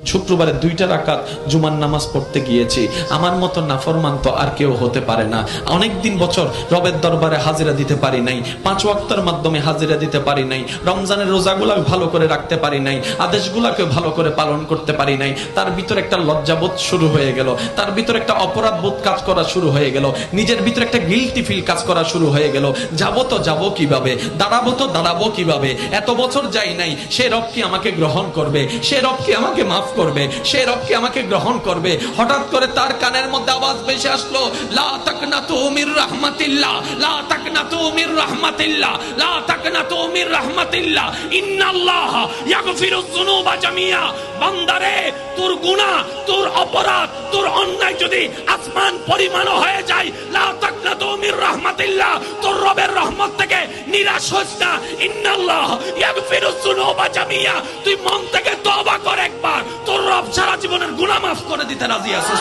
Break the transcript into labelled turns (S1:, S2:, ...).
S1: শুক্রবারে 2টা রাকাত জুমার নামাজ পড়তে গিয়েছি। আমার মতো নাফরমান তো আর কেউ হতে পারে না। অনেকদিন বছর রবের দরবারে হাজিরা দিতে পারি নাই, 5 ওয়াক্তের মাধ্যমে হাজিরা দিতে পারি নাই, রমজানের রোজাগুলা ভালো করে রাখতে পারি নাই, আদেশগুলাকে ভালো করে পালন করতে পারি নাই। তার ভিতর একটা লজ্জাবোধ শুরু হয়ে গেল, তার ভিতর একটা অপরাধ বোধ কাজ করা শুরু হয়ে গেল, নিজের ভিতর একটা গিল্টি ফিল কাজ করা শুরু হয়ে গেল। যাবো তো যাবো কিভাবে, দাঁড়াবো তো দাঁড়াবো কিভাবে, এত বছর যাই নাই, সে রব কি আমাকে গ্রহণ করবে, সে রব কি আমাকে মাফ করবে, সে রব কি আমাকে গ্রহণ করবে? হঠাৎ করে তার কানের মধ্যে আওয়াজ ভেসে আসলো, লা তাকনাতু মির রাহমাতিল্লাহ, লা তাকনাতু মির রাহমাতিল্লাহ, লা তাকনাতু মির রাহমাতিল্লাহ, ইন্নাল্লাহ ইয়াগফিরুয যুনুবা জামিয়া। বান্দারে, তোর গুনাহ, তোর অপরাধ, তোর অন্যায় যদি আসমান পরিমাণও হয়ে যায়, লা তাকনাতু মির রাহমাতিল্লাহ, তোর রবের রহমত থেকে নিরাশ হোস না। ইন্নাল্লাহ ইয়াগফিরুয যুনুবা জামিয়া। তুই মন থেকে তওবা কর একবার, তোর রব সারা জীবনের গুনাহ মাফ করে দিতে রাজি আছে।